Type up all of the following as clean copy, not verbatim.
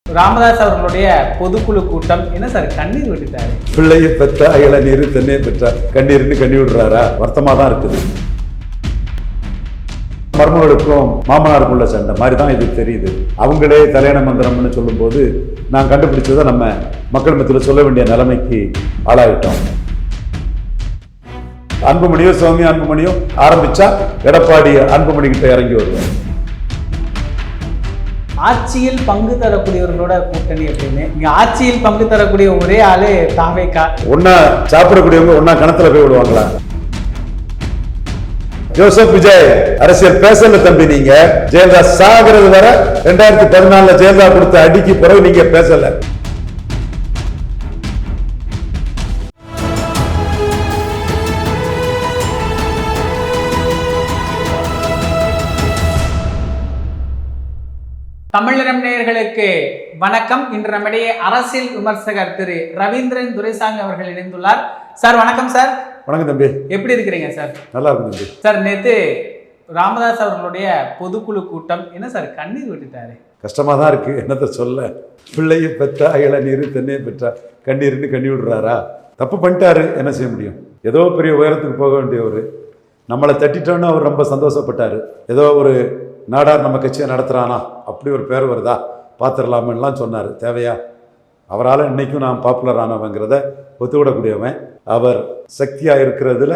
ராமதாஸ் அவர்களுடைய பொதுக்குழு கூட்டம் என்ன சார் கண்ணீர் விட்டுட்டாரு? பிள்ளையை பெற்றா இளநீர் தென்னே பெற்றா கண்ணீர்னு கண்ணி விடுறாரா? வருத்தமா தான் இருக்குது. மருமகளுக்கும் மாமனாருக்குள்ள சண்டை மாதிரி தான் இது தெரியுது. அவங்களே கல்யாண மந்திரம்னு சொல்லும் போது நான் கண்டுபிடிச்சதை நம்ம மக்கள் மத்தியில் சொல்ல வேண்டிய நிலைமைக்கு ஆளாயிட்டோம். அன்புமணியோ சௌமியா அன்புமணியோ ஆரம்பிச்சா எடப்பாடி அன்புமணி கிட்ட இறங்கி வருவார். ஆட்சியில் பங்கு தரக்கூடியவர்களோட கூட்டணி அப்படின்னு இங்க ஆட்சியில் பங்கு தரக்கூடிய ஒரே ஆளு தாவேகா. ஒன்னா சாப்பிடக்கூடியவங்க ஒன்னா கணத்துல போய் விடுவாங்களா? ஜோசப் விஜய் அரசியல் பேசல தம்பி. நீங்க ஜெயலலிதா சாகிறது வர 2014 ஜெயலலிதா கொடுத்த அடிக்கு பிறகு நீங்க பேசல. தமிழரம் நேயர்களுக்கு வணக்கம். இன்று நம்மிடையே அரசியல் விமர்சகர் திரு ரவீந்திரன் துரைசாமி அவர்கள் இணைந்துள்ளார். சார் வணக்கம். சார் வணக்கம் தம்பி. எப்படி இருக்கிறீங்க சார்? நல்லா இருக்கும் தம்பி. சார் நேத்து ராமதாஸ் அவர்களுடைய பொதுக்குழு கூட்டம் என்ன சார் கண்ணீர் விட்டுட்டாரு? கஷ்டமா தான் இருக்கு. என்னத்தை சொல்ல, பிள்ளையை பெற்றா இளநீர் தென்னே பெற்றா கண்ணீர்னு கண்ணி விடுறாரா? தப்பு பண்ணிட்டாரு, என்ன செய்ய முடியும்? ஏதோ பெரிய உயரத்துக்கு போக வேண்டியவர் நம்மளை தட்டிட்டோன்னு அவர் ரொம்ப சந்தோஷப்பட்டாரு. ஏதோ ஒரு நாடார் நம்ம கட்சியை நடத்துகிறானா அப்படி ஒரு பேர் வருதா பார்த்துடலாமெல்லாம் சொன்னார். தேவையா? அவரால் இன்றைக்கும் நான் பாப்புலர் ஆனவங்கிறத ஒத்துவிடக்கூடியவன். அவர் சக்தியாக இருக்கிறதுல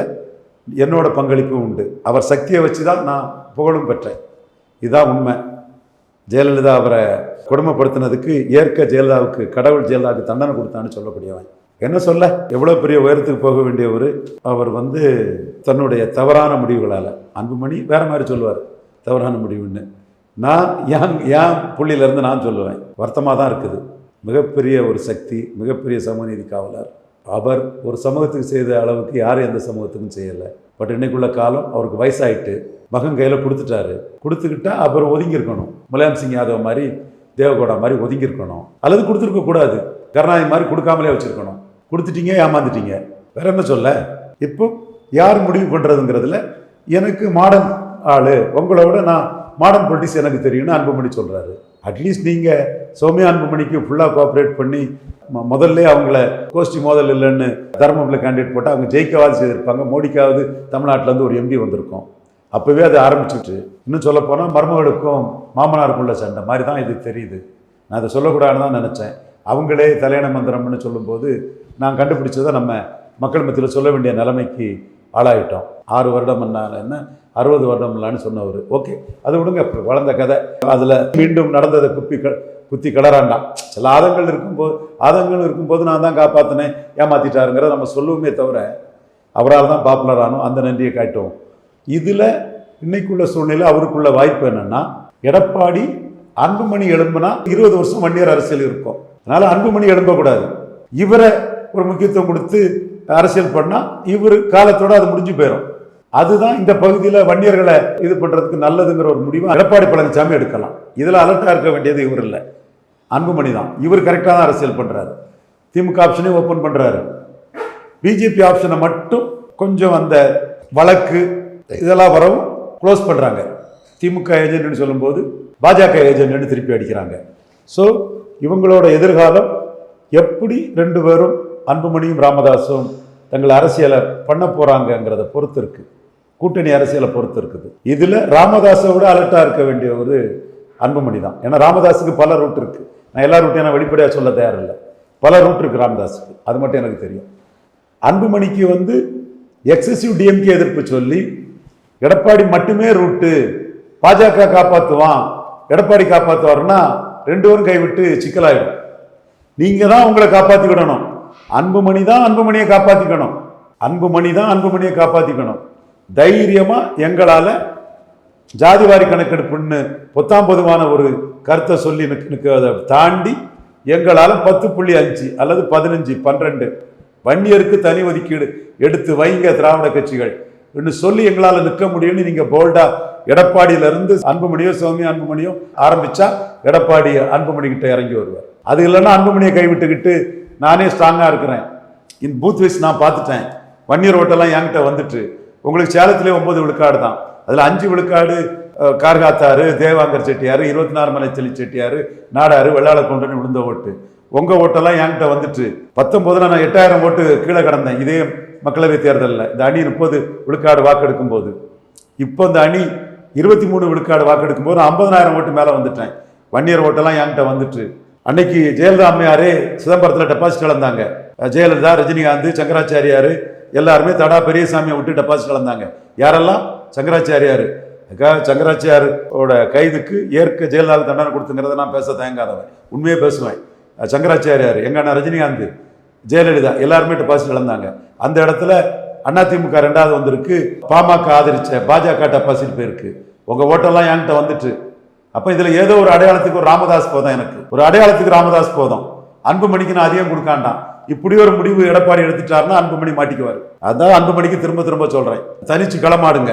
என்னோட பங்களிப்பும் உண்டு. அவர் சக்தியை வச்சு தான் நான் புகழும் பெற்றேன். இதுதான் உண்மை. ஜெயலலிதா அவரை கொடுமைப்படுத்தினதுக்கு ஏற்க ஜெயலலிதாவுக்கு கடவுள் ஜெயலலிதாவுக்கு தண்டனை கொடுத்தான்னு சொல்லக்கூடியவன். என்ன சொல்ல, எவ்வளோ பெரிய உயரத்துக்கு போக வேண்டியவர் அவர் தன்னுடைய தவறான முடிவுகளால். அன்புமணி வேற மாதிரி சொல்லுவார் தவறான முடிவுன்னு. நான் ஏன் புள்ளியிலேருந்து நான் சொல்லுவேன். வருத்தமாக தான் இருக்குது. மிகப்பெரிய ஒரு சக்தி, மிகப்பெரிய சமூகநீதி காவலர். அவர் ஒரு சமூகத்துக்கு செய்த அளவுக்கு யாரும் எந்த சமூகத்துக்கும் செய்யலை. பட் இன்னைக்குள்ள காலம் அவருக்கு வயசாயிட்டு மகன் கையில் கொடுத்துட்டாரு. கொடுத்துக்கிட்டா அவர் ஒதுங்கியிருக்கணும். முலாயம் சிங் யாதவ் மாதிரி, தேவகோடா மாதிரி ஒதுங்கியிருக்கணும். அல்லது கொடுத்துருக்க கூடாது. கருணாநிதி மாதிரி கொடுக்காமலே வச்சுருக்கணும். கொடுத்துட்டீங்க, ஏமாந்துட்டீங்க. வேற என்ன சொல்ல? இப்போ யார் முடிவு பண்ணுறதுங்கிறதுல எனக்கு மாடர்ன் ஆளு, உங்களை விட நான் மாடர்ன் பொலிட்டிக்ஸ் எனக்கு தெரியும்னு அன்புமணி சொல்கிறாரு. அட்லீஸ்ட் நீங்கள் சௌமியா அன்புமணிக்கு ஃபுல்லாக கோஆப்ரேட் பண்ணி முதல்ல அவங்கள கோஷ்டி மோதல் இல்லைன்னு தர்மபுரியில் கேண்டிடேட் போட்டால் அவங்க ஜெயிக்கவாது செய்திருப்பாங்க. மோடிக்காவது தமிழ்நாட்டிலேருந்து ஒரு எம்பி வந்திருக்கோம். அப்போவே அது ஆரம்பிச்சுட்டு, இன்னும் சொல்லப்போனால் மருமகளுக்கும் மாமனாருக்குள்ள சண்டை மாதிரி தான் இது தெரியுது. நான் அதை சொல்லக்கூடாதுன்னு தான் நினச்சேன். அவங்களே கல்யாண மந்திரம்னு சொல்லும்போது நான் கண்டுபிடிச்சதை நம்ம மக்கள் மத்தியில் சொல்ல வேண்டிய நிலைமைக்கு ஆளாயிட்டோம். 6 வருடம் என்ன 60 வருடம் இல்லான்னு சொன்னவர். ஓகே, அது விடுங்க, வளர்ந்த கதை. அதில் மீண்டும் நடந்ததை குத்தி கிளறாண்டாம். சில ஆதங்கள் இருக்கும்போது நான் தான் காப்பாற்றினேன், ஏமாத்திட்டாருங்கிறத நம்ம சொல்லுவோமே தவிர அவரால் தான் பாப்புலர் ஆனோம். அந்த நன்றியை காட்டுவோம். இதில் இன்னைக்குள்ள சூழ்நிலை அவருக்குள்ள வாய்ப்பு என்னன்னா, எடப்பாடி அன்புமணி எழும்புனா 20 வருஷம் வன்னியர் அரசியல் இருக்கும். அதனால அன்புமணி எழும்பக்கூடாது. இவரை ஒரு முக்கியத்துவம் கொடுத்து அரசியல் பண்ணால் இவர் காலத்தோடு அது முடிஞ்சு போயிடும். அதுதான் இந்த பகுதியில் வன்னியர்களை இது பண்ணுறதுக்கு நல்லதுங்கிற ஒரு முடிவு எடப்பாடி பழனிசாமி எடுக்கலாம். இதில் அலர்ட்டாக இருக்க வேண்டியது இவர் இல்லை, அன்புமணி தான். இவர் கரெக்டாக தான் அரசியல் பண்ணுறாரு. திமுக ஆப்ஷனையும் ஓப்பன் பண்ணுறாரு. பிஜேபி ஆப்ஷனை மட்டும் கொஞ்சம் அந்த வழக்கு இதெல்லாம் வரவும் க்ளோஸ் பண்ணுறாங்க. திமுக ஏஜென்ட்னு சொல்லும்போது பாஜக ஏஜென்ட்னு திருப்பி அடிக்கிறாங்க. ஸோ இவங்களோட எதிர்காலம் எப்படி 2 பேரும் அன்புமணியும் ராமதாஸும் தங்கள் அரசியலை பண்ண போகிறாங்கங்கிறத பொறுத்து இருக்குது. கூட்டணி அரசியலை பொறுத்து இருக்குது. இதில் ராமதாஸை விட அலர்ட்டாக இருக்க வேண்டிய ஒரு அன்புமணி தான். ஏன்னா ராமதாஸுக்கு பல ரூட் இருக்குது. நான் எல்லா ரூட்டையும் நான் வெளிப்படையாக சொல்ல தயாரில்லை. பல ரூட் இருக்குது ராமதாஸுக்கு, அது மட்டும் எனக்கு தெரியும். அன்புமணிக்கு எக்ஸசிவ் டிஎம்கே எதிர்ப்பு சொல்லி எடப்பாடி மட்டுமே ரூட்டு, பாஜக காப்பாற்றுவான், எடப்பாடி காப்பாற்றுவார்னா 2 பேரும் கைவிட்டு சிக்கலாயிடும். நீங்கள் தான் உங்களை காப்பாற்றிக்கிடணும். அன்புமணி தான் அன்புமணியை காப்பாற்றிக்கணும். தைரியமாக எங்களால் ஜாதிவாரி கணக்கெடுப்புன்னு பொத்தாம்பொதுவான ஒரு கருத்தை சொல்லி அதை தாண்டி எங்களால் 10.5 அல்லது 15, 12 வன்னியருக்கு தனி ஒதுக்கீடு எடுத்து வைங்க திராவிட கட்சிகள் என்று சொல்லி எங்களால் நிற்க முடியும்னு நீங்கள் போல்டாக எடப்பாடியிலிருந்து அன்புமணியோ சௌமியா அன்புமணியோ ஆரம்பித்தா எடப்பாடி அன்புமணி கிட்ட இறங்கி வருவார். அது இல்லைன்னா அன்புமணியை கைவிட்டுக்கிட்டு நானே ஸ்ட்ராங்காக இருக்கிறேன், இந்த பூத் வைஸ் நான் பார்த்துட்டேன், வன்னியர் ஓட்டெல்லாம் என்கிட்ட வந்துட்டு, உங்களுக்கு சேலத்திலே 9 விழுக்காடு தான், அதில் 5 விழுக்காடு கார்காத்தாரு, தேவாங்கர் செட்டியார், 24 மலை செல்லி செட்டியார், நாடாரு, வெள்ளாள கொண்டன்னு விழுந்த ஓட்டு. உங்கள் ஓட்டெல்லாம் என்கிட்ட வந்துட்டு 19 நான் 8000 ஓட்டு கீழே கடந்தேன் இதே மக்களவை தேர்தலில். இந்த அணி 30 விழுக்காடு வாக்கெடுக்கும் போது. இப்போ இந்த அணி 23 விழுக்காடு வாக்கெடுக்கும் போது 50,000 ஓட்டு மேலே வந்துட்டேன். வன்னியர் ஓட்டெல்லாம் என்கிட்ட வந்துட்டு. அன்னைக்கு ஜெயலலிதா அம்மையாரே சிதம்பரத்தில் டெபாசிட் இழந்தாங்க. ஜெயலலிதா, ரஜினிகாந்த், சங்கராச்சாரியார் எல்லாருமே தடா பெரியசாமியை விட்டு டெபாசிட் இழந்தாங்க. யாரெல்லாம்? சங்கராச்சாரியார். சங்கராச்சாரியோட கைதுக்கு ஏற்க ஜெயலலிதா தண்டனை கொடுத்துங்கிறத நான் பேச தயங்காதவன், உண்மையே பேசுவேன். சங்கராச்சாரியார், எங்க அண்ணா ரஜினிகாந்த், ஜெயலலிதா எல்லாருமே டெபாசிட் இழந்தாங்க. அந்த இடத்துல அதிமுக 2வது வந்திருக்கு. பாமக ஆதரிச்ச பாஜக டெபாசிட் போயிருக்கு. உங்க ஓட்டெல்லாம் என்கிட்ட வந்துட்டு. அப்ப இதுல ஏதோ ஒரு அடையாளத்துக்கு ஒரு ராமதாஸ் போதும். எனக்கு ஒரு அடையாளத்துக்கு ராமதாஸ் போதும். அன்புமணிக்கு நான் அதிகம் கொடுக்காண்டாம். இப்படி ஒரு முடிவு எடப்பாடி எடுத்துட்டாருன்னா அன்புமணி மாட்டிக்குவார். அதான் அன்புமணிக்கு திரும்ப திரும்ப சொல்றேன், தனிச்சு களமாடுங்க,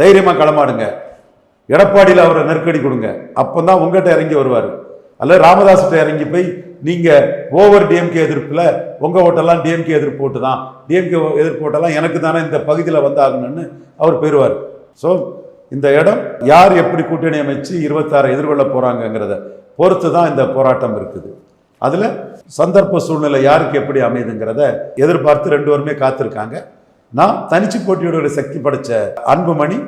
தைரியமா களமாடுங்க. எடப்பாடியில் அவரை நெருக்கடி கொடுங்க. அப்பதான் உங்ககிட்ட இறங்கி வருவார். அல்ல ராமதாஸ்கிட்ட இறங்கி போய் நீங்க ஓவர் டிஎம்கே எதிர்ப்புல உங்க ஓட்டெல்லாம் டிஎம்கே எதிர்ப்பு ஓட்டு தான், டிஎம்கே எதிர்ப்பு ஓட்டெல்லாம் எனக்கு தானே இந்த பகுதியில் வந்தாகணும்னு அவர் பெறுவார். ஸோ இந்த இடம் யார் எப்படி கூட்டணி அமைச்சு 26 எதிர்கொள்ள போறாங்கிறத பொறுத்து தான் இந்த போராட்டம் இருக்குது. அதுல சந்தர்ப்ப சூழ்நிலை யாருக்கு எப்படி அமைதுங்கிறத எதிர்பார்த்து 2 பேருமே காத்திருக்காங்க. நான் தனிச்சு போட்டியோட சக்தி படைச்ச அன்புமணி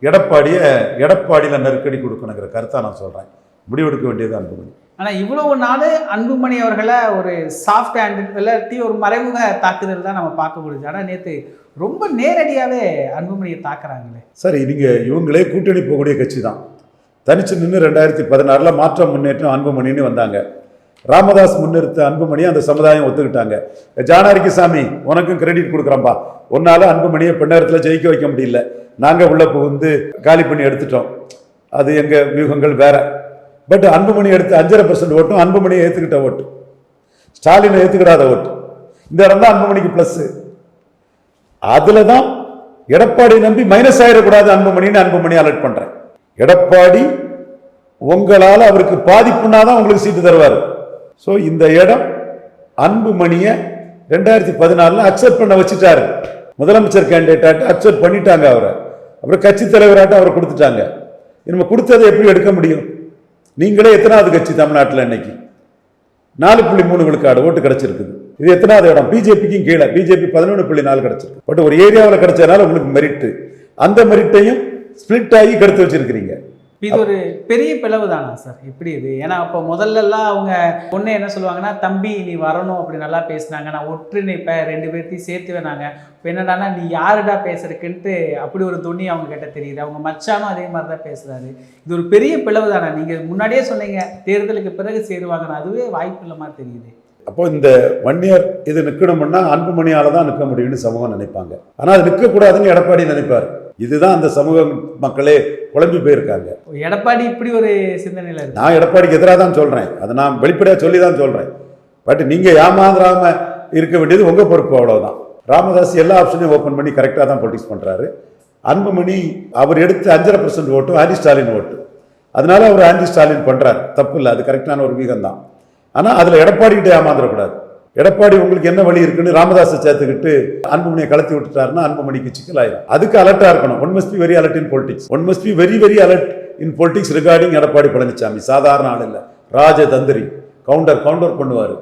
எடப்பாடியில் நெருக்கடி கொடுக்கணுங்கிற கருத்தை நான் சொல்றேன். முடிவெடுக்க வேண்டியது அன்புமணி. ஆனா இவ்வளவு நாள் அன்புமணி அவர்களை ஒரு சாஃப்ட் ஹேண்ட் இல்லாட்டி ஒரு மறைமுக தாக்குதல் தான் நம்ம பார்க்க முடியுது. ஆனா நேற்று ரொம்ப நேரடியாவே அன்புமணியை தாக்குறாங்களே. சரி, நீங்க இவங்களே கூட்டணி போகக்கூடிய கட்சி தான். தனிச்சு நின்று 2016 மாற்றம் முன்னேற்றம் அன்புமணின்னு வந்தாங்க. ராமதாஸ் முன்னிறுத்த அன்புமணி அந்த சமுதாயம் ஒத்துக்கிட்டாங்க. ஜானாரிக்கு உனக்கும் கிரெடிட் கொடுக்குறோம்பா, ஒன்னால அன்புமணியை பெண்ணரத்தில் ஜெயிக்க வைக்க முடியல, நாங்க உள்ள புகுந்து காலி பண்ணி எடுத்துட்டோம், அது எங்க வியூகங்கள் வேற. பட் அன்புமணி எடுத்து 5.5% ஓட்டும் அன்புமணியை ஏத்துக்கிட்ட ஓட்டு, ஸ்டாலினை ஏத்துக்கிடாத ஓட்டு. இந்த இடம் தான் அன்புமணிக்கு பிளஸ். அதுலதான் எடப்பாடி நம்பி மைனஸ் ஆயிடக்கூடாது அன்புமணி அலர்ட் பண்றேன். எடப்பாடி உங்களால் அவருக்கு பாதிப்புனாதான் உங்களுக்கு சீட்டு தருவார். ஸோ இந்த இடம் அன்புமணியை 2014 அக்செப்ட் பண்ண வச்சுட்டாரு. முதலமைச்சர் கேண்டிடேட் அக்செப்ட் பண்ணிட்டாங்க அவரை. அப்புறம் கட்சி தலைவராட்ட அவரை கொடுத்துட்டாங்க. நம்ம கொடுத்ததை எப்படி எடுக்க முடியும்? நீங்களே எத்தனாவது கட்சி தமிழ்நாட்டில் இன்னைக்கு? 4.3 விழுக்காடு ஓட்டு கிடைச்சிருக்குது. இது எத்தனாவது இடம்? பிஜேபிக்கும் கீழே. பிஜேபி 11.4 கிடைச்சிருக்கு. பட் ஒரு ஏரியாவில் கிடைச்சதுனால உங்களுக்கு மெரிட்டு. அந்த மெரிட்டையும் ஸ்பிளிட் ஆகி கெடுத்து வச்சிருக்கிறீங்க. இது ஒரு பெரிய பிளவு தானா சார்? எப்படி இது? ஏன்னா அப்போ முதல்லலாம் அவங்க பொண்ணு என்ன சொல்லுவாங்கன்னா, தம்பி நீ வரணும் அப்படி நல்லா பேசினாங்க, நான் ஒற்றுமைப்பேன் 2 பேர்த்தையும் சேர்த்து வேணாங்க. இப்போ என்னடானா நீ யாருடா பேசுறதுக்குன்ட்டு அப்படி ஒரு துணி அவங்க கிட்ட தெரியுது. அவங்க மச்சானும் அதே மாதிரி தான் பேசுறாரு. இது ஒரு பெரிய பிளவு தானே? நீங்கள் முன்னாடியே சொன்னீங்க தேர்தலுக்கு பிறகு சேருவாங்கன்னு, அதுவே வாய்ப்பு இல்லை மாதிரி தெரியுது. அப்போ இந்த வன்னியர் இது நிற்கணும்னா அன்புமணியால தான் நிற்க முடியும்னு சமூகம் நினைப்பாங்க. ஆனால் அது நிற்கக்கூடாதுன்னு எடப்பாடி நினைப்பார். இதுதான் அந்த சமூக மக்களே குழம்பி போயிருக்காங்க. எடப்பாடி இப்படி ஒரு சிந்தனையில் இருக்கு. நான் எடப்பாடிக்கு எதிராக தான் சொல்றேன், அதை நான் வெளிப்படையாக சொல்லி தான் சொல்றேன். பட் நீங்க ஏமாந்துடாம இருக்க வேண்டியது உங்க பொறுப்பு, அவ்வளவுதான். ராமதாஸ் எல்லா ஆப்ஷனையும் ஓப்பன் பண்ணி கரெக்டாக தான் பொலிட்டிக்ஸ் பண்றாரு. அன்புமணி அவர் எடுத்து 5.5% ஓட்டு ஆன்டி ஸ்டாலின் ஓட்டு, அதனால அவர் ஆன்டி ஸ்டாலின் பண்றாரு. தப்பு இல்லை, அது கரெக்டான ஒரு வீகம் தான். ஆனா அதுல எடப்பாடி கிட்ட ஏமாந்துடக்கூடாது. எடப்பாடி உங்களுக்கு என்ன வழி இருக்குன்னு ராமதாஸை சேர்த்துக்கிட்டு அன்புமணியை கலத்தி விட்டுட்டாருன்னா அன்புமணிக்கு சிக்கலாயிரும். அதுக்கு அலர்ட்டா இருக்கணும். One must be very alert in politics. One must be very very alert in politics regarding Edappadi Palaniswami. சாதாரண ஆள் இல்லை, ராஜதந்திரி. கவுண்டர் பண்ணுவார்.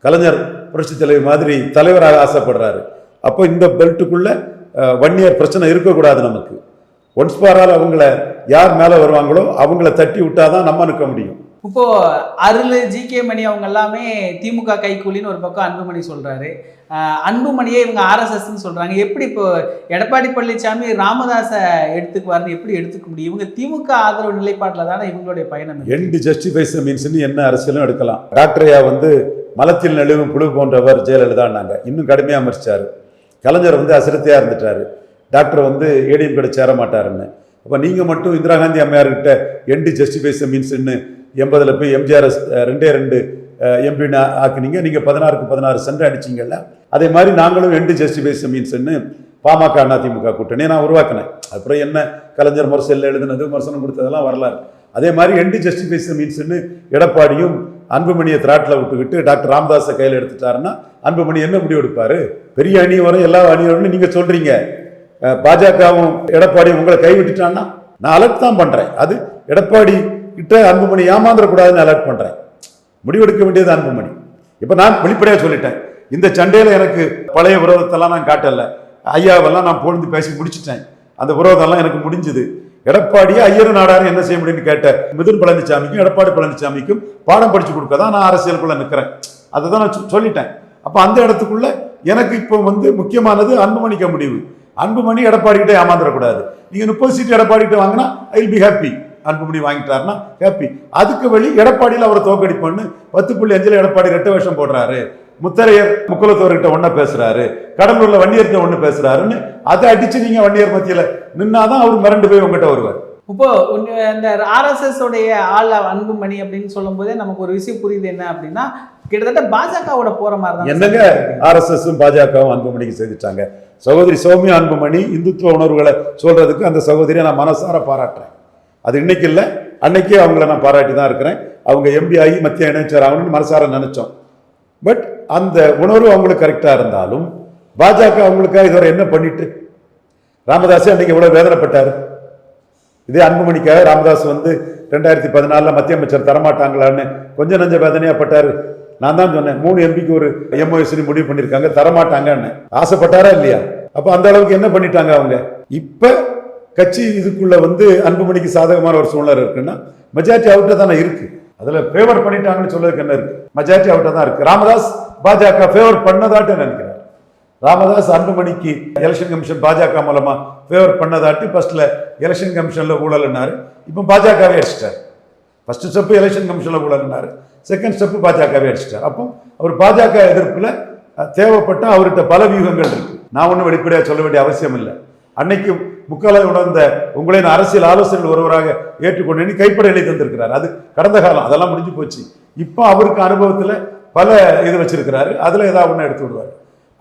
கலைஞர் புரட்சி தலைவர் மாதிரி தலைவராக ஆசைப்படுறாரு. அப்போ இந்த பெல்ட்டுக்குள்ள வன்னியர் பிரச்சனை இருக்கக்கூடாது நமக்கு. ஒன்ஸ்பாரால் அவங்கள யார் மேலே வருவாங்களோ அவங்கள தட்டி விட்டாதான் நம்ம நிற்க முடியும். இப்போ அருள், ஜி.கே. மணி அவங்க எல்லாமே திமுக கைக்கூலின்னு ஒரு பக்கம் அன்புமணி சொல்றாரு. அன்புமணியே இவங்க ஆர்எஸ்எஸ்ன்னு சொல்றாங்க. எப்படி இப்போ எடப்பாடி பழனிசாமி ராமதாஸை எடுத்துக்குவாருன்னு எப்படி எடுத்துக்க முடியும்? இவங்க திமுக ஆதரவு நிலைப்பாட்டில் தானே இவங்களுடைய பயணம். எண்ட் ஜஸ்டிஃபைஸ் மீன்ஸ்ன்னு என்ன அரசியலும் எடுக்கலாம். டாக்டரையா மலத்தில் நெளிவும் புழு போன்றவர் ஜெயலலிதான்னாங்க, இன்னும் கடுமையாக அமர்ச்சாரு. கலைஞர் அசிரத்தையா இருந்துட்டாரு. டாக்டர் ஏடிஎம் கிட்ட சேர மாட்டாருன்னு. அப்போ நீங்கள் மட்டும் இந்திரா காந்தி அம்மையார்கிட்ட எண்ட் ஜஸ்டிஃபைஸ் மீன்ஸ்ன்னு 80 போய் எம்ஜிஆர் 2 எம்பின்னு ஆக்குனீங்க. நீங்கள் 16க்கு 16 சென்ட் அடிச்சிங்கல்ல, அதே மாதிரி நாங்களும் எண்ட் ஜஸ்டிஃபைஸ் மீன்ஸ்ன்னு பாமக அதிமுக கூட்டணி நான் உருவாக்கினேன். அப்புறம் என்ன கலைஞர் முரசொலியில் எழுதுனது, விமர்சனம் கொடுத்ததெல்லாம் வரலாறு. அதே மாதிரி எண்ட் ஜஸ்டிஃபைஸ் மீன்ஸ்ன்னு எடப்பாடியும் அன்புமணியை திராட்டில் விட்டுக்கிட்டு டாக்டர் ராமதாஸை கையில் எடுத்துட்டாருன்னா அன்புமணி என்ன முடிவு எடுப்பாரு? பெரிய அணி வரும், எல்லா அணி வரும்னு நீங்கள் சொல்றீங்க. பாஜகவும் எடப்பாடியும் உங்களை கைவிட்டுட்டான்னா நான் அலர்ட் தான் பண்றேன். அது எடப்பாடி கிட்ட அன்புமணி ஏமாந்துடக்கூடாதுன்னு அலர்ட் பண்றேன். முடிவெடுக்க வேண்டியது அன்புமணி. இப்ப நான் வெளிப்படையா சொல்லிட்டேன், இந்த சண்டையில எனக்கு பழைய விரோதத்தெல்லாம் நான் காட்டல. ஐயாவெல்லாம் நான் பொழுது பேசி முடிச்சிட்டேன். அந்த விரோதம்லாம் எனக்கு முடிஞ்சுது. எடப்பாடியை ஐயர் நாடாரு என்ன செய்ய முடியும்னு கேட்ட மிதுன் பழனிசாமிக்கும் எடப்பாடி பழனிசாமிக்கும் பாடம் படிச்சு கொடுக்க தான் நான் அரசியலுக்குள்ள நிற்கிறேன். அதை தான் நான் சொல்லிட்டேன். அப்ப அந்த இடத்துக்குள்ள எனக்கு இப்போ முக்கியமானது அன்புமணிக்க முடிவு. அன்புமணி எடப்பாடி கிட்ட ஏமாந்துடக்கூடாது. நீங்க 30 சீட் எடப்பாடி கிட்ட வாங்கினா I will be happy. Anbumani வாங்கிட்டாருன்னா ஹாப்பி. அதுக்கு வழி எடப்பாடியில் அவரை தோக்கடிப்பண்ணு 10.5 எடப்பாடி ரெட்ட வேஷம் போடுறாரு. முத்தரையர் முக்குலத்தோர்கிட்ட ஒண்ண பேசுறாரு, கடலூர்ல வன்னியர்கிட்ட ஒண்ணு பேசுறாருன்னு அதை அடிச்சு நீங்க வன்னியர் மத்தியில நின்னாதான் அவர் மிரண்டு போய் உங்ககிட்ட வருவார். இப்போ இந்த RSS உடைய ஆள் அன்புமணி அப்படின்னு சொல்லும் போதே நமக்கு ஒரு விஷயம் புரியுது. என்ன அப்படின்னா கிட்டத்தட்ட பாஜகவோட போற மாதிரி தான். என்னங்க RSSம் பாஜகவும் அன்புமணிக்கு செய்துட்டாங்க. சகோதரி சௌமியா அன்புமணி இந்துத்துவ உணர்வுகளை சொல்றதுக்கு அந்த சகோதரியை நான் மனசார பாராட்டுறேன். அது இன்னைக்கு இல்லை, அன்னைக்கே அவங்கள நான் பாராட்டி தான் இருக்கிறேன். அவங்க எம்பி ஆகி மத்திய இணைச்சர் ஆகணும்னு மனசார நினைச்சோம். பட் அந்த உணர்வு அவங்களுக்கு கரெக்டா இருந்தாலும் பாஜக அவங்களுக்காக இதுவரை என்ன பண்ணிட்டு? ராமதாஸ் அன்னைக்கு எவ்வளவு வேதனைப்பட்டாரு. இதே அன்புமணிக்காக ராமதாஸ் 2014 மத்திய அமைச்சர் தரமாட்டாங்களான்னு கொஞ்சம் நஞ்ச வேதனையா பட்டாரு. நான் தான் சொன்னேன் 3 எம்பிக்கு ஒரு MOS முடிவு பண்ணிருக்காங்க, தரமாட்டாங்கன்னு. ஆசைப்பட்டாரா இல்லையா? அப்ப அந்த அளவுக்கு என்ன பண்ணிட்டாங்க அவங்க? இப்ப கட்சி இதுக்குள்ள அன்புமணிக்கு சாதகமான ஒரு சூழ்நிலை இருக்குன்னா மெஜாரிட்டி அவுட்ட தானே இருக்கு. அதுல ஃபேவர் பண்ணிட்டாங்கன்னு சொல்றதுக்கு என்ன இருக்கு? மெஜாரிட்டி அவுட்ட தான் இருக்கு. ராமதாஸ் பாஜக ஃபேவர் பண்ணதாட்டு நினைக்கிறார். ராமதாஸ் அன்புமணிக்கு எலெக்ஷன் கமிஷன் பாஜக மூலமா ஃபேவர் பண்ணதாட்டி ஃபர்ஸ்ட்ல எலெக்ஷன் கமிஷன்ல ஊழல்னாரு. இப்போ பாஜகவே அடிச்சிட்டார். ஃபர்ஸ்ட் ஸ்டெப் எலெக்ஷன் கமிஷன்ல ஊழல்னாரு, செகண்ட் ஸ்டெப் பாஜகவே அடிச்சிட்டார். அப்போ அவர் பாஜக எதிர்ப்புல தேவைப்பட்ட அவர்கிட்ட பல வியூகங்கள் இருக்கு. நான் ஒன்றும் வெளிப்படையாக சொல்ல வேண்டிய அவசியம் இல்லை. அன்னைக்கு முக்கால உணர்ந்த உங்களின் அரசியல் ஆலோசனை ஒருவராக ஏற்றுக்கொண்டு கைப்பட எழுதி தந்திருக்கிறார். அது கடந்த காலம், அதெல்லாம் முடிஞ்சு போச்சு. இப்போ அவருக்கு அனுபவத்தில் பல இது வச்சிருக்கிறாரு. அதுல ஏதாவது ஒன்று எடுத்து விடுவார்.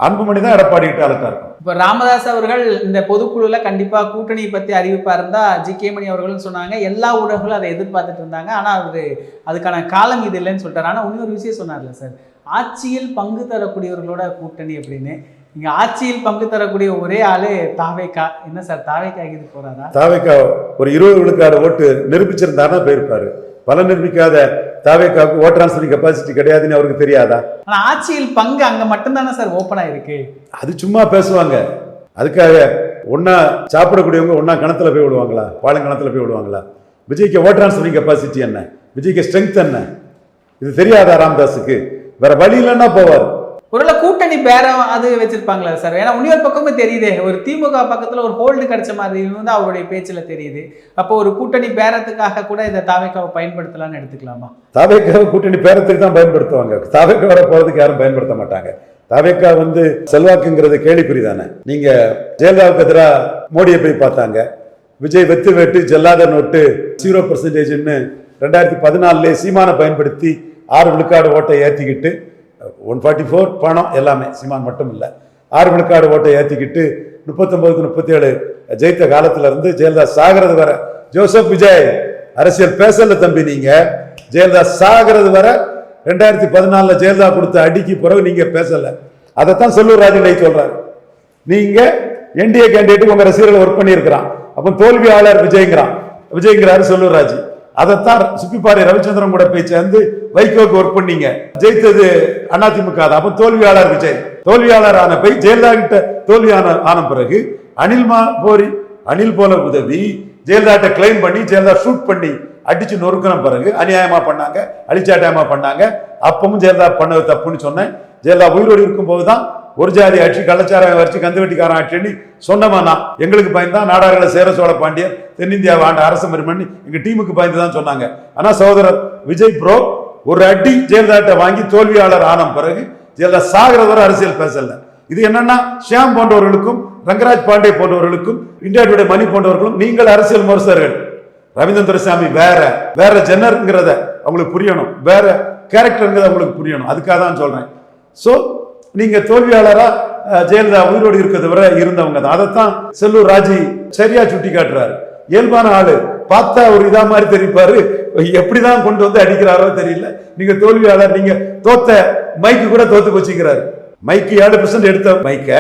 அன்புமணி தான் எடப்பாடி கிட்ட அலட்டா இருக்கும். இப்போ ராமதாஸ் அவர்கள் இந்த பொதுக்குழுல கண்டிப்பா கூட்டணி பத்தி அறிவிப்பா இருந்தா GK மணி அவர்கள் சொன்னாங்க. எல்லா ஊடகங்களும் அதை எதிர்பார்த்துட்டு இருந்தாங்க. ஆனா அவரு அதுக்கான காலம் இது இல்லைன்னு சொல்லிட்டாரு. ஆனா இன்னொரு விஷயம் சொன்னார்ல சார், ஆட்சியில் பங்கு தரக்கூடியவர்களோட கூட்டணி அப்படின்னு. இங்க ஆட்சியில் பங்கு தரக்கூடிய ஒரே ஆளு தாவேகா. என்ன சார் தாவேகா இது போறாரா? தாவேகா ஒரு 20 விழுக்காடு ஓட்டு நிரூபிச்சிருந்தாருன்னா போயிருப்பாரு. பல நிரூபிக்காத தாவேகாவுக்கு ஓட் டிரான்ஸ்ஃபரிங் கெப்பாசிட்டி கிடையாதுன்னு அவருக்கு தெரியாதா? ஆனா ஆட்சியில் பங்கு அங்க மட்டும்தானே சார் ஓப்பனா இருக்கு. அது சும்மா பேசுவாங்க. அதுக்காக ஒன்னா சாப்பிடக்கூடியவங்க ஒன்னா கணத்துல போய் விடுவாங்களா? பாலங்கணத்துல போய் விடுவாங்களா? விஜய்க்கு ஓட் டிரான்ஸ்ஃபரிங் கெப்பாசிட்டி என்ன? விஜய்க்கு ஸ்ட்ரென்த் என்ன? இது தெரியாதா ராமதாஸுக்கு? வேற வழி இல்லைன்னா போவார். ஒருவேளை கூட்டணி பேரம் அது வச்சிருப்பாங்களா சார்? ஏன்னா இன்னொரு பக்கமும் தெரியுது, ஒரு திமுக பக்கத்துல ஒரு ஹோல்டு கிடைச்ச மாதிரி அவருடைய பேச்சுல தெரியுது. அப்போ ஒரு கூட்டணி பேரத்துக்காக கூட இந்த தாவேக்காவை பயன்படுத்தலாம்னு எடுத்துக்கலாமா? தாவேக்காவை கூட்டணி பேரத்துக்கு தான் பயன்படுத்துவாங்க. தாவேக்கா வர போறதுக்கு யாரும் பயன்படுத்த மாட்டாங்க. தாவேக்கா செல்வாக்குங்கிறது கேள்விக்குறி தானே. நீங்க ஜெயலலிதாவுக்கு எதிராக மோடியை போய் பார்த்தாங்க. விஜய் வெத்து வெட்டு ஜெல்லாத நோட்டு 0% 2014 சீமானை பயன்படுத்தி 6 விழுக்காடு ஓட்டை ஏற்றிக்கிட்டு 144 பணம் எல்லாமே சீமான் மட்டும் இல்லை, 6 விழுக்காடு ஓட்டை ஏற்றிக்கிட்டு 39க்கு 37 ஜெயித்த காலத்துல இருந்து ஜெயலலிதா சாகிறது வர ஜோசப் விஜய் அரசியல் பேசல தம்பி. நீங்க ஜெயலலிதா சாகிறது வர 2014 ஜெயலலிதா கொடுத்த அடிக்கு பிறகு நீங்க பேசல. அதைத்தான் செல்லூர் ராஜு இன்னைக்கு சொல்றாரு. நீங்க NDA கேண்டிடேட் உங்க ரசிகர்கள் ஒர்க் பண்ணி இருக்கிறான். அப்ப தோல்வியாளர் விஜய்ங்கிறாரு செல்லூர் ராஜு. அதைத்தான் சுப்பிப்பாறை ரவிச்சந்திரன் கூட போய் சேர்ந்து வைகோக்கு ஒர்க் பண்ணீங்க. ஜெயித்தது அதிமுக தான். அப்ப தோல்வியாளர் விஜய். தோல்வியாளர் ஆன போய் ஜெயலலிதா கிட்ட ஆன பிறகு அனில் போல உதவி ஜெயலலிதா கிளைம் பண்ணி ஜெயலலிதா ஷூட் பண்ணி அடிச்சு நொறுக்கின பிறகு அநியாயமா பண்ணாங்க, அழிச்சாட்டாயமா பண்ணாங்க. அப்பவும் ஜெயலலிதா பண்ணது தப்புன்னு சொன்னேன். ஜெயலலிதா உயிரோடு இருக்கும் போதுதான் ஒரு ஜாதி ஆட்சி, கள்ளச்சாரம் வச்சு கந்துவெட்டிக்காரன் ஆட்சின்னு சொன்னமானா எங்களுக்கு பயந்துதான் நாடார்களை சேர சோழ பாண்டியர் தென்னிந்தியாவை ஆண்ட அரச மருமணி எங்க டீமுக்கு பயந்து தான் சொன்னாங்க. ஆனா சகோதரர் விஜய் ப்ரோ ஒரு அடி ஜெயலலிதா வாங்கி தோல்வியாளர் ஆன பிறகு ஜெயலலிதா சாகிறது வரை அரசியல் பேசல. இது என்னன்னா ஷியாம் போன்றவர்களுக்கும் ரங்கராஜ் பாண்டே போன்றவர்களுக்கும் இந்தியா டுடே மணி போன்றவர்களும் நீங்கள் அரசியல் மோசர்கள். ரவீந்திரன் துரைசாமி வேற ஜென்னர்ங்கிறத அவங்களுக்கு புரியணும், வேற கேரக்டர்ங்கிறத அவங்களுக்கு புரியணும். அதுக்காக தான் சொல்றேன். சோ நீங்க தோல்வியாளரா ஜெயலலிதா உயிரோடு இருக்கிறது வரை இருந்தவங்க தான். அதைத்தான் செல்லூர் ராஜி சரியா சுட்டி காட்டுறாரு. இயல்பான ஆளு பார்த்தா ஒரு இதா மாதிரி தெரிவிப்பாரு. எப்படிதான் கொண்டு வந்து அடிக்கிறாரோ தெரியல. நீங்க தோல்வியாளர். நீங்க தோத்த மைக்கு கூட தோத்து வச்சுக்கிறாரு. மைக்கு 7% எடுத்த மைக்க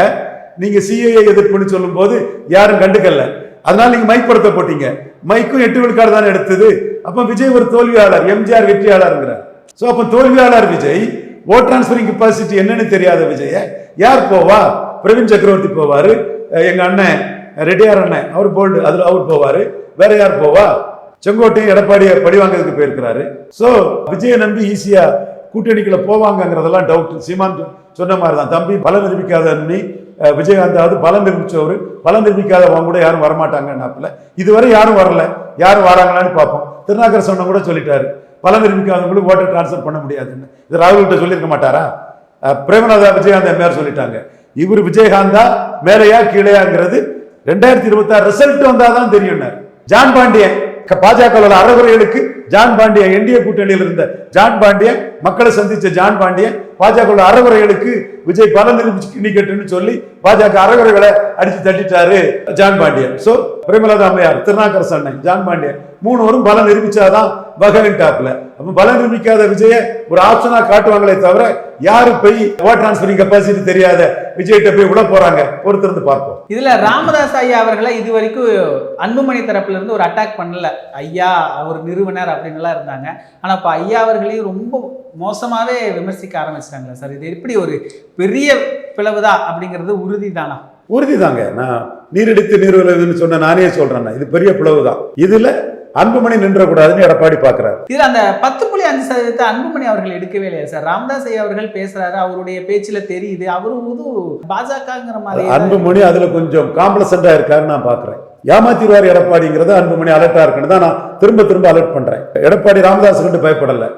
நீங்க CAA எதிர்ப்புன்னு சொல்லும் போது யாரும் கண்டுக்கல. அதனால நீங்க மைக் படத்தை போட்டீங்க. மைக்கும் 8 விழுக்காடு தானே எடுத்தது. அப்ப விஜய் ஒரு தோல்வியாளர், எம்ஜிஆர் வெற்றியாளர்ங்கிறார். ஸோ அப்போ தோல்வியாளர் விஜய், ஓட் டிரான்ஸ்பரிங் கெப்பாசிட்டி என்னன்னு தெரியாத விஜய யார் போவா? பிரவீன் சக்கரவர்த்தி போவாரு, எங்க அண்ணன் ரெட்டியார் அண்ணன் அவர் போல்டு அதுல அவர் போவாரு, வேற யார் போவா? செங்கோட்டையும் எடப்பாடியை படி வாங்கிறதுக்கு போயிருக்கிறாரு. ஸோ விஜயை நம்பி ஈஸியா கூட்டணிக்குள்ள போவாங்கிறதெல்லாம் டவுட். சீமான் சொன்ன மாதிரி தான், தம்பி பலம் நிரூபிக்காத அண்ணி விஜயகாந்தாவது பலம் நிரூபிச்சவர், பலம் நிரூபிக்காதவங்க கூட யாரும் வரமாட்டாங்கன்னாப்புல. இதுவரை யாரும் வரல, யாரும் வராங்களான்னு பார்ப்போம். திருநாகர் சொன்ன கூட சொல்லிட்டாரு, பலம் நிரூபிக்காதவங்களுக்கு ஓட்டை டிரான்ஸ்ஃபர் பண்ண முடியாதுன்னு. இது ராகுல்கிட்ட சொல்லியிருக்க மாட்டாரா? பிரேமநாதா விஜயகாந்த் எம்ஆர் சொல்லிட்டாங்க. இவர் விஜயகாந்தா மேலையா கீழையாங்கிறது 2026 ரிசல்ட் வந்தாதான் தெரியும். ஜான் பாண்டியன் பாஜக அறகுறைகளுக்கு ஜான் பாண்டியன், என்டிஏ கூட்டணியில் இருந்த ஜான் பாண்டியன், மக்களை சந்திச்ச ஜான் பாண்டியன் பாஜக அறகுறைகளுக்கு விஜய் பல நிரூபிச்சுன்னு சொல்லி பாஜக அறகுறைகளை அடிச்சு தட்டிட்டாரு ஜான் பாண்டியன். சோ பிரேமலதா அம்மையார், திருநாகர் அண்ணன், ஜான் பாண்டியன் 3 வரும் பலம் நிரூபிச்சாதான் வகன் டாப்ல. அப்ப பலம் நிரூபிக்காத விஜய ஒரு ஆப்ஷனா காட்டுவாங்களே தவிர யாரு போய் ஓட் டிரான்ஸ்பரிங் கெப்பாசிட்டி தெரியாத விஜய்கிட்ட போய் விட போறாங்க? பொறுத்திருந்து பார்ப்போம். இதுல ராமதாஸ் ஐயா அவர்களை இதுவரைக்கும் அன்புமணி தரப்புல இருந்து ஒரு அட்டாக் பண்ணல. ஐயா அவர் நிறுவனர் அப்படின்னு எல்லாம் இருந்தாங்க. ஆனா இப்ப ஐயா அவர்களையும் ரொம்ப மோசமாவே விமர்சிக்க ஆரம்பிச்சிட்டாங்களா சார்? இது எப்படி ஒரு பெரிய பிளவுதா அப்படிங்கிறது உறுதி தானா? உறுதிதாங்க. நான் நீரெடுத்து நீர் விளைவுன்னு சொன்ன நானே சொல்றேன், இது பெரிய பிளவுதான். இதுல அன்புமணி நின்றக்கூடாதுன்னு எடப்பாடி பாக்குறாரு. இதுல அந்த 10.5% அன்புமணி அவர்கள் எடுக்கவே இல்லையா சார்? ராமதாஸ் ஐயா அவர்கள் பேசுறாரு, அவருடைய பேச்சுல தெரியுது அவரு பாஜகங்கிற மாதிரி. அன்புமணி அதுல கொஞ்சம் காம்ப்ளசண்டா இருக்காருன்னு நான் பாக்குறேன். ஏமாத்திடுவார் எடப்பாடிங்கிறத அன்புமணி அலர்ட்டா இருக்குன்னு தான் நான் திரும்ப திரும்ப அலர்ட் பண்றேன். எடப்பாடி ராமதாஸ் கண்டு பயப்படல,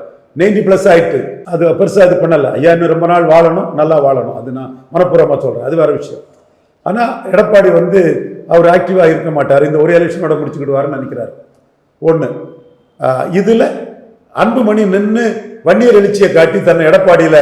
90+ ஆயிட்டு, அது பெருசா இது பண்ணல. ஐயா இன்னும் ரொம்ப நாள் வாழணும், நல்லா வாழணும், அது நான் மனப்பூர்வமா சொல்றேன், அது வேற விஷயம். ஆனா எடப்பாடி அவர் ஆக்டிவா இருக்க மாட்டார், இந்த ஒரு எலெக்ஷனோட முடிச்சுக்கிடுவாருன்னு நினைக்கிறாரு. ஒண்ணு. இதுல அன்புமணி நின்று வன்னியர் எழுச்சியை காட்டி தன்னை எடப்பாடியில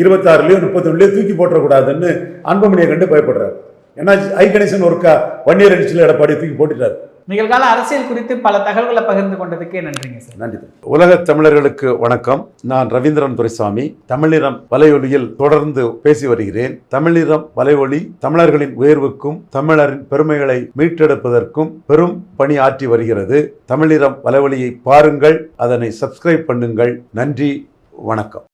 26லயோ 31லயோ தூக்கி போட்டக்கூடாதுன்னு அன்புமணியை கண்டு பயப்படுறாரு. ஏன்னா ஐ கணேசன் ஒருக்கா வன்னியர் எழுச்சியில் எடப்பாடி தூக்கி போட்டுட்டாரு. நிகழ்கால அரசியல் குறித்து பல தகவல்களை பகிர்ந்து கொண்டதுக்கே நன்றிங்க சார். நன்றி. உலக தமிழர்களுக்கு வணக்கம். நான் ரவீந்திரன் துரைசாமி, தமிழ்நிறம் வலையொலியில் தொடர்ந்து பேசி வருகிறேன். தமிழ்நிறம் வலையொலி தமிழர்களின் உயர்வுக்கும் தமிழரின் பெருமைகளை மீட்டெடுப்பதற்கும் பெரும் பணி ஆற்றி வருகிறது. தமிழ்நிறம் வலையொலியை பாருங்கள், அதனை சப்ஸ்கிரைப் பண்ணுங்கள். நன்றி, வணக்கம்.